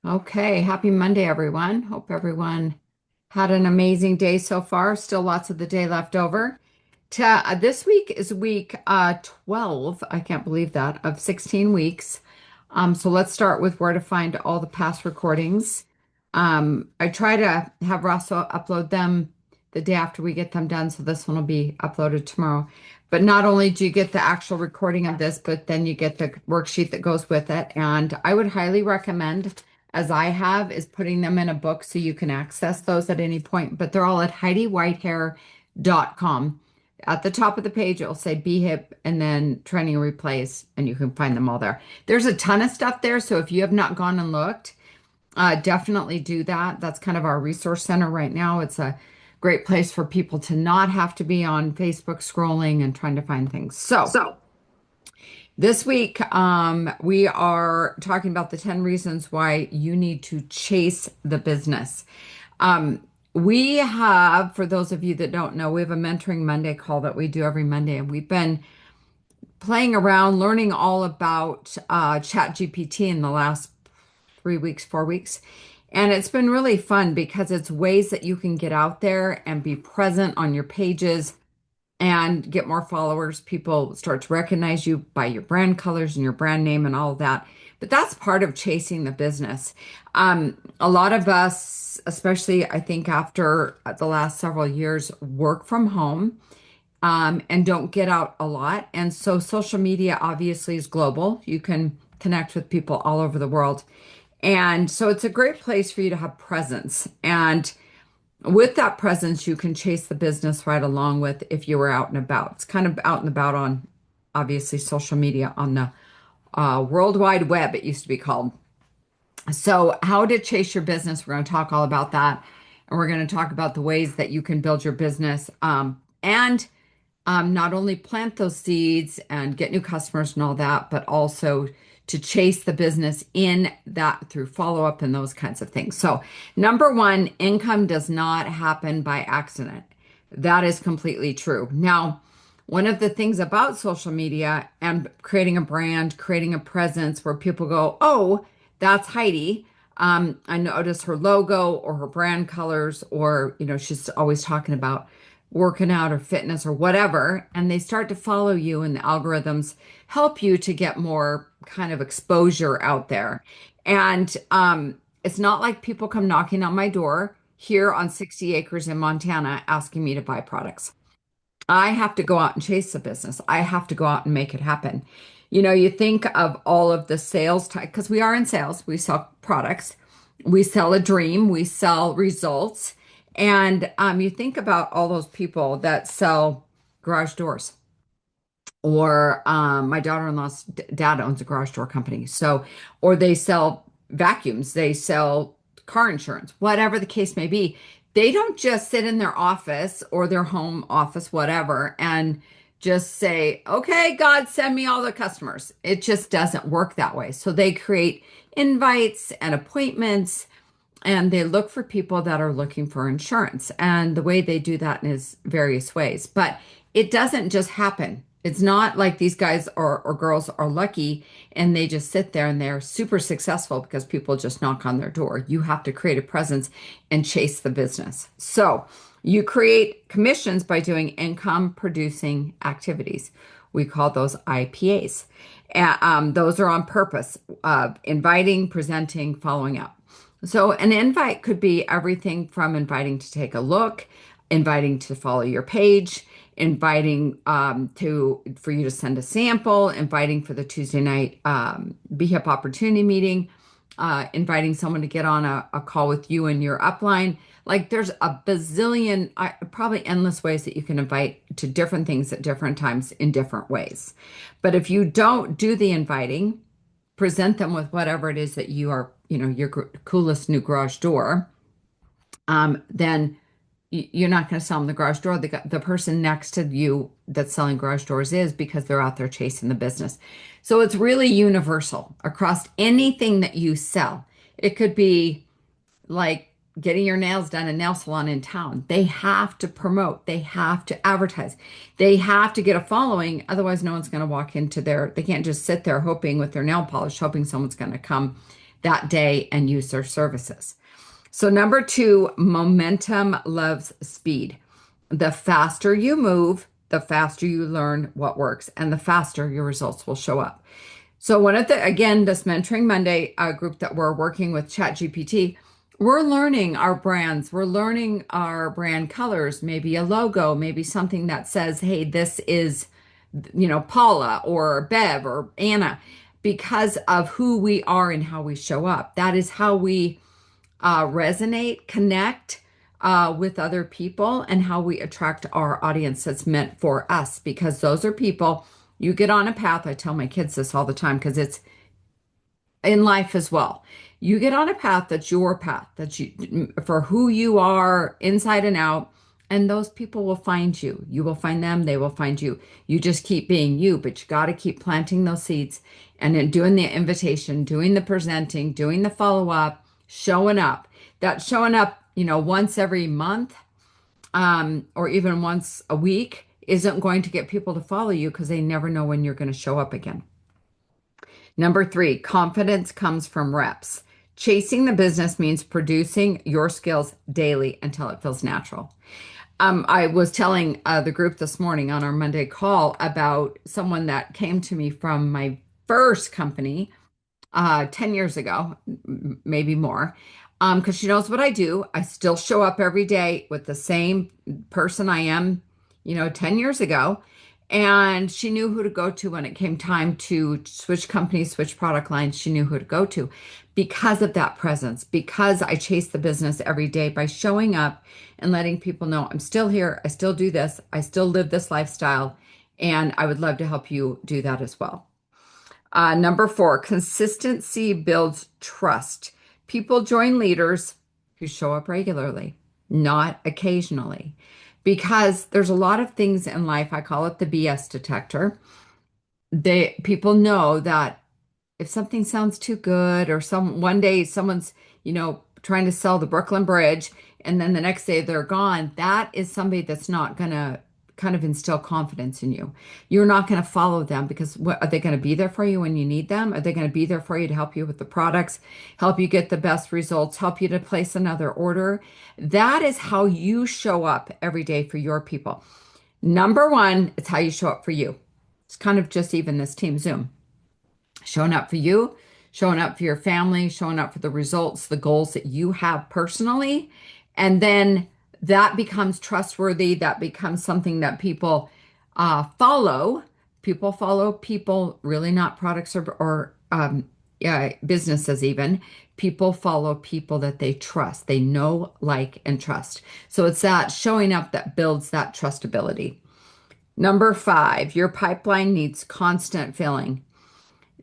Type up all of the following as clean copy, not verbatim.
Okay, happy Monday, everyone. Hope everyone had an amazing day so far. Still lots of the day left over. This week is week 12. I can't believe that, of 16 weeks. So let's start with where to find all the past recordings. I try to have Russell upload them the day after we get them done, so this one will be uploaded tomorrow. But not only do you get the actual recording of this, but then you get the worksheet that goes with it. And I would highly recommend, as I have, is putting them in a book so you can access those at any point. But they're all at HeidiWhitehair.com. At the top of the page, it'll say Be Hip and then Training Replays, and you can find them all there. There's a ton of stuff there, so if you have not gone and looked, definitely do that. That's kind of our resource center right now. It's a great place for people to not have to be on Facebook scrolling and trying to find things. So, So, this week, we are talking about the 10 reasons why you need to chase the business. We have, for those of you that don't know, we have a Mentoring Monday call that we do every Monday, and we've been playing around, learning all about Chat GPT in the last 3 weeks, 4 weeks. And it's been really fun because it's ways that you can get out there and be present on your pages and get more followers. People start to recognize you by your brand colors and your brand name and all of that. But that's part of chasing the business. A lot of us, especially I think after the last several years, work from home and don't get out a lot. And so social media obviously is global. You can connect with people all over the world. And so it's a great place for you to have presence. And with that presence, you can chase the business right along with if you were out and about. It's kind of out and about on obviously social media on the World Wide Web, it used to be called. So, how to chase your business, we're going to talk all about that. And we're going to talk about the ways that you can build your business and not only plant those seeds and get new customers and all that, but also to chase the business in that through follow up and those kinds of things. So, number one, income does not happen by accident. That is completely true. Now, one of the things about social media and creating a brand, creating a presence where people go, oh, that's Heidi. I notice her logo or her brand colors, or, she's always talking about working out or fitness or whatever, and they start to follow you, and the algorithms help you to get more kind of exposure out there. And it's not like people come knocking on my door here on 60 acres in Montana asking me to buy products. I have to go out and chase the business. I have to go out and make it happen. You think of all of the sales type, because we are in sales, we sell products, we sell a dream, we sell results. And you think about all those people that sell garage doors, or my daughter-in-law's dad owns a garage door company. So, or they sell vacuums, they sell car insurance, whatever the case may be. They don't just sit in their office or their home office, whatever, and just say, okay, God, send me all the customers. It just doesn't work that way. So they create invites and appointments, and they look for people that are looking for insurance. And the way they do that is various ways. But it doesn't just happen. It's not like these guys or girls are lucky and they just sit there and they're super successful because people just knock on their door. You have to create a presence and chase the business. So you create commissions by doing income producing activities. We call those IPAs. Those are on purpose, inviting, presenting, following up. So an invite could be everything from inviting to take a look, inviting to follow your page, inviting to for you to send a sample, inviting for the Tuesday night Be Hip opportunity meeting, inviting someone to get on a call with you and your upline. Like there's a bazillion, probably endless ways that you can invite to different things at different times in different ways. But if you don't do the inviting, present them with whatever it is that you are, your coolest new garage door, then you're not going to sell them the garage door. The person next to you that's selling garage doors is, because they're out there chasing the business. So it's really universal across anything that you sell. It could be like getting your nails done in a nail salon in town. They have to promote, they have to advertise, they have to get a following. Otherwise, no one's going to walk into they can't just sit there hoping with their nail polish, hoping someone's going to come that day and use their services. So, number two, momentum loves speed. The faster you move, the faster you learn what works, and the faster your results will show up. So, one of the, again, this Mentoring Monday group that we're working with ChatGPT, we're learning our brands, we're learning our brand colors, maybe a logo, maybe something that says, hey, this is, Paula or Bev or Anna, because of who we are and how we show up. That is how we resonate, connect with other people, and how we attract our audience that's meant for us, because those are people you get on a path. I tell my kids this all the time because it's in life as well. You get on a path that's your path, that's you, for who you are inside and out, and those people will find you. You will find them, they will find you. You just keep being you, but you got to keep planting those seeds and then doing the invitation, doing the presenting, doing the follow up, showing up. That showing up, once every month, or even once a week isn't going to get people to follow you because they never know when you're going to show up again. Number three, confidence comes from reps. Chasing the business means producing your skills daily until it feels natural. I was telling the group this morning on our Monday call about someone that came to me from my first company 10 years ago, maybe more, because she knows what I do. I still show up every day with the same person I am, 10 years ago. And she knew who to go to when it came time to switch companies, switch product lines. She knew who to go to because of that presence, because I chase the business every day by showing up and letting people know I'm still here. I still do this. I still live this lifestyle. And I would love to help you do that as well. Number four, consistency builds trust. People join leaders who show up regularly, not occasionally, because there's a lot of things in life. I call it the BS detector. People know that if something sounds too good, or one day someone's, trying to sell the Brooklyn Bridge, and then the next day they're gone, that is somebody that's not gonna kind of instill confidence in you. You're not going to follow them because are they going to be there for you when you need them? Are they going to be there for you to help you with the products, help you get the best results, help you to place another order? That is how you show up every day for your people. Number one, it's how you show up for you. It's kind of just even this team Zoom. Showing up for you, showing up for your family, showing up for the results, the goals that you have personally. And then that becomes trustworthy. That becomes something that people follow. People follow people, really not products or businesses even. People follow people that they trust. They know, like, and trust. So it's that showing up that builds that trustability. Number five, your pipeline needs constant filling.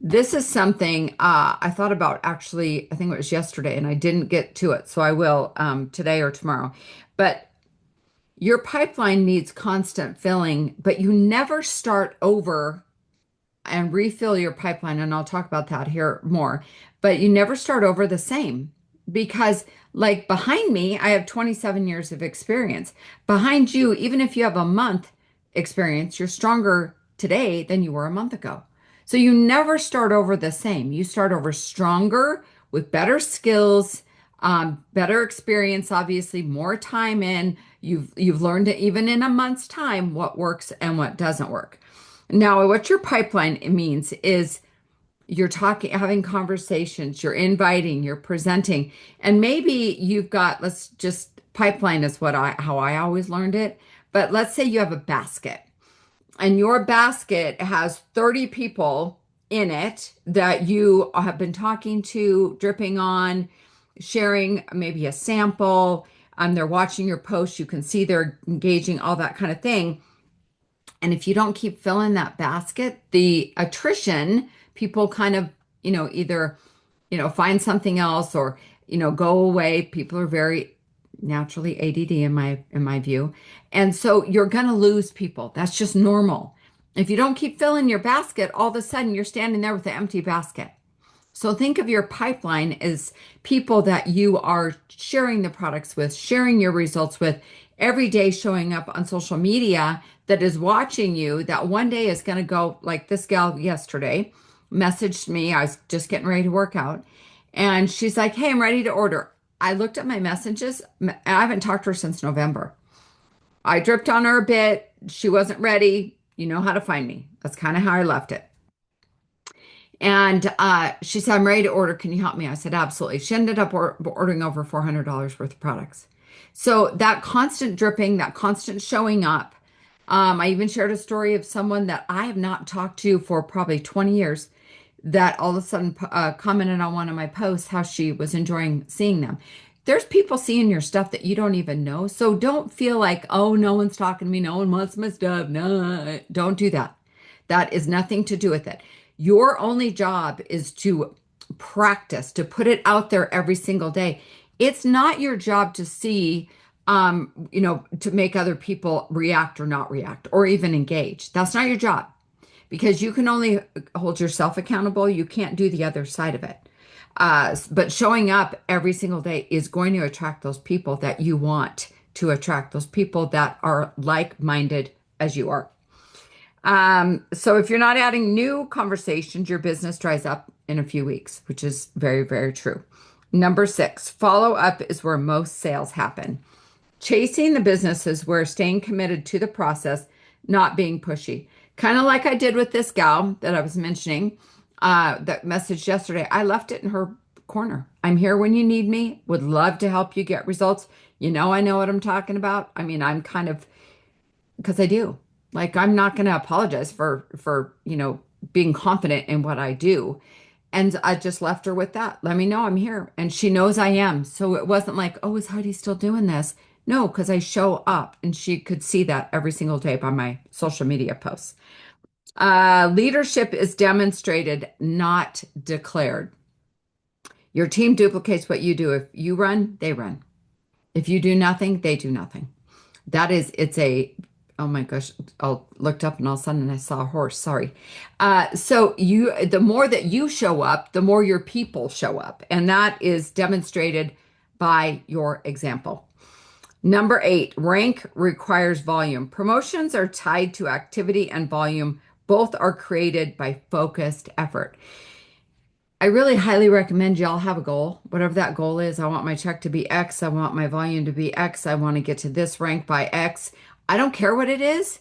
This is something I thought about actually, I think it was yesterday, and I didn't get to it. So I will today or tomorrow. But your pipeline needs constant filling, but you never start over and refill your pipeline. And I'll talk about that here more. But you never start over the same, because, like, behind me, I have 27 years of experience. Behind you, even if you have a month experience, you're stronger today than you were a month ago. So you never start over the same. You start over stronger with better skills, better experience, obviously more time in. You've learned it even in a month's time what works and what doesn't work. Now, what your pipeline means is you're talking, having conversations, you're inviting, you're presenting, and maybe you've got, let's just, pipeline is how I always learned it. But let's say you have a basket, and your basket has 30 people in it that you have been talking to, dripping on, sharing maybe a sample. They're watching your posts. You can see they're engaging, all that kind of thing. And if you don't keep filling that basket, the attrition, people kind of, either, find something else or, go away. People are very naturally ADD in my view. And so you're going to lose people. That's just normal. If you don't keep filling your basket, all of a sudden you're standing there with an empty basket. So think of your pipeline as people that you are sharing the products with, sharing your results with, every day showing up on social media, that is watching you, that one day is going to go, like this gal yesterday messaged me. I was just getting ready to work out. And she's like, hey, I'm ready to order. I looked at my messages. I haven't talked to her since November. I dripped on her a bit. She wasn't ready. You know how to find me. That's kind of how I left it. And she said, I'm ready to order. Can you help me? I said, absolutely. She ended up ordering over $400 worth of products. So that constant dripping, that constant showing up. I even shared a story of someone that I have not talked to for probably 20 years that all of a sudden commented on one of my posts how she was enjoying seeing them. There's people seeing your stuff that you don't even know. So don't feel like, oh, no one's talking to me. No one wants my stuff. No, don't do that. That is nothing to do with it. Your only job is to practice, to put it out there every single day. It's not your job to see, to make other people react or not react or even engage. That's not your job because you can only hold yourself accountable. You can't do the other side of it. But showing up every single day is going to attract those people that you want to attract, those people that are like-minded as you are. So if you're not adding new conversations, your business dries up in a few weeks, which is very, very true. Number 6, follow up is where most sales happen. Chasing the business is where staying committed to the process, not being pushy. Kind of like I did with this gal that I was mentioning, that message yesterday. I left it in her corner. I'm here when you need me. Would love to help you get results. I know what I'm talking about. I mean, I'm kind of because I do. Like I'm not going to apologize for being confident in what I do. And I just left her with that. Let me know I'm here. And she knows I am. So it wasn't like, oh, is Heidi still doing this? No, because I show up and she could see that every single day by my social media posts. Leadership is demonstrated, not declared. Your team duplicates what you do. If you run, they run. If you do nothing, they do nothing. Oh my gosh, I looked up and all of a sudden I saw a horse. Sorry. The more that you show up, the more your people show up. And that is demonstrated by your example. Number 8, rank requires volume. Promotions are tied to activity and volume. Both are created by focused effort. I really highly recommend y'all have a goal, whatever that goal is. I want my check to be X. I want my volume to be X. I want to get to this rank by X. I don't care what it is,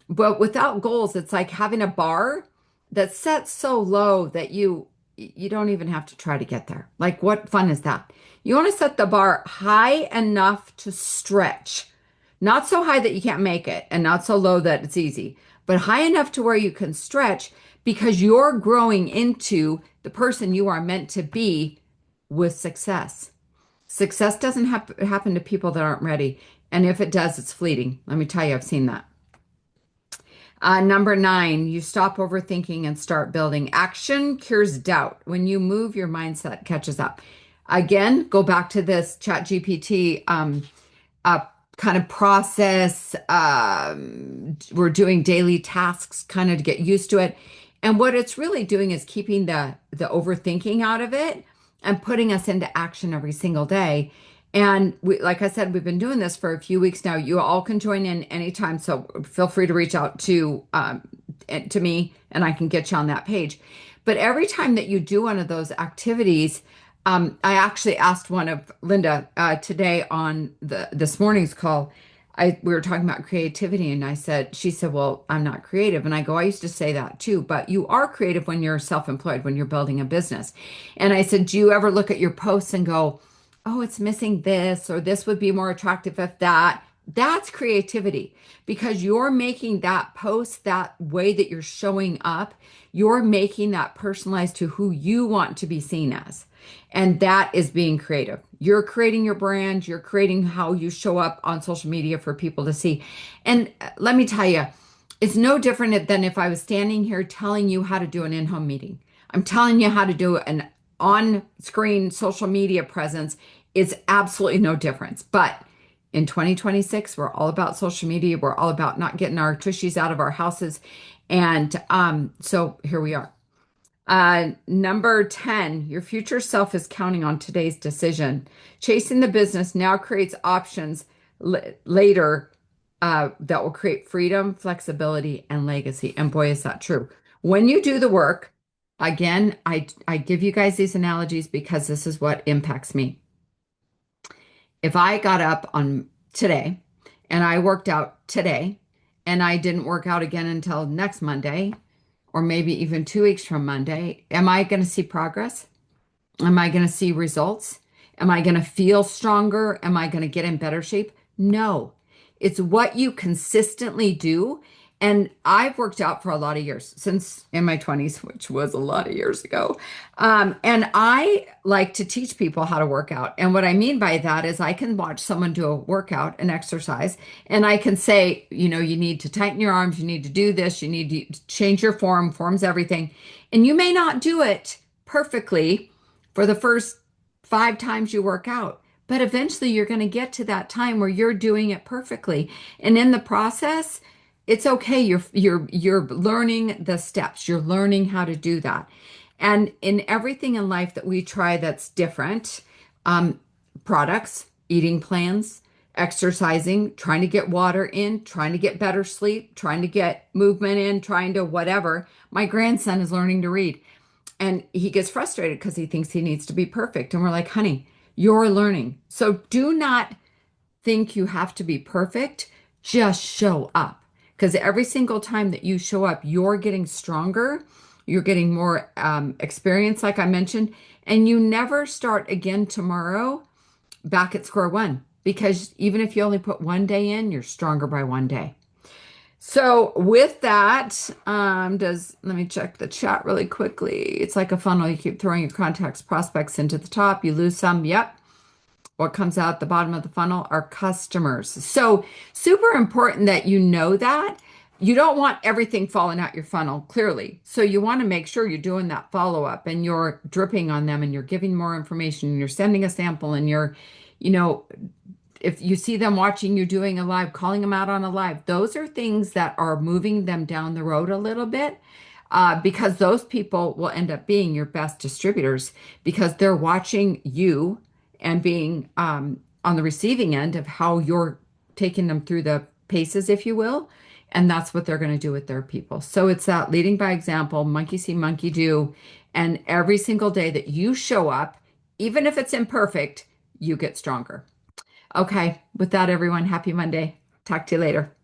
but without goals, it's like having a bar that's set so low that you don't even have to try to get there. Like what fun is that? You want to set the bar high enough to stretch, not so high that you can't make it and not so low that it's easy, but high enough to where you can stretch because you're growing into the person you are meant to be with success. Success doesn't happen to people that aren't ready. And if it does, it's fleeting. Let me tell you, I've seen that. Number 9, you stop overthinking and start building. Action cures doubt. When you move, your mindset catches up. Again, go back to this ChatGPT kind of process. We're doing daily tasks kind of to get used to it. And what it's really doing is keeping the overthinking out of it and putting us into action every single day. And like I said, we've been doing this for a few weeks now. You all can join in anytime. So feel free to reach out to me and I can get you on that page. But every time that you do one of those activities, I actually asked one of Linda today on this morning's call. We were talking about creativity and she said, well, I'm not creative. And I go, I used to say that too, but you are creative when you're self-employed, when you're building a business. And I said, do you ever look at your posts and go, oh, it's missing this, or this would be more attractive if that? That's creativity because you're making that post, that way that you're showing up, you're making that personalized to who you want to be seen as. And that is being creative. You're creating your brand, you're creating how you show up on social media for people to see. And let me tell you, it's no different than if I was standing here telling you how to do an in-home meeting. I'm telling you how to do an on-screen social media presence. It's absolutely no difference. But in 2026, we're all about social media. We're all about not getting our tushies out of our houses. And so here we are. Number 10, your future self is counting on today's decision. Chasing the business now creates options later that will create freedom, flexibility, and legacy. And boy, is that true. When you do the work, Again, I give you guys these analogies because this is what impacts me. If I got up on today and I worked out today and I didn't work out again until next Monday or maybe even 2 weeks from Monday, am I going to see progress? Am I going to see results? Am I going to feel stronger? Am I going to get in better shape? No. It's what you consistently do. And I've worked out for a lot of years, since in my 20s, which was a lot of years ago. And I like to teach people how to work out. And what I mean by that is I can watch someone do a workout, an exercise, and I can say, you need to tighten your arms, you need to do this, you need to change your form, form's everything. And you may not do it perfectly for the first 5 times you work out. But eventually you're going to get to that time where you're doing it perfectly. And in the process, it's okay. You're learning the steps. You're learning how to do that. And in everything in life that we try that's different, um, products, eating plans, exercising, trying to get water in, trying to get better sleep, trying to get movement in, trying to whatever. My grandson is learning to read. And he gets frustrated because he thinks he needs to be perfect. And we're like, honey, you're learning. So do not think you have to be perfect. Just show up. Because every single time that you show up, you're getting stronger. You're getting more experience, like I mentioned. And you never start again tomorrow back at square one. Because even if you only put one day in, you're stronger by one day. So with that, let me check the chat really quickly. It's like a funnel. You keep throwing your contacts, prospects into the top. You lose some. Yep. What comes out the bottom of the funnel are customers. So super important that you know that. You don't want everything falling out your funnel, clearly. So you want to make sure you're doing that follow-up and you're dripping on them and you're giving more information and you're sending a sample and you're, you know, if you see them watching you doing a live, calling them out on a live, those are things that are moving them down the road a little bit, because those people will end up being your best distributors because they're watching you and being on the receiving end of how you're taking them through the paces, if you will. And that's what they're going to do with their people. So it's that leading by example, monkey see, monkey do. And every single day that you show up, even if it's imperfect, you get stronger. Okay, with that, everyone, happy Monday. Talk to you later.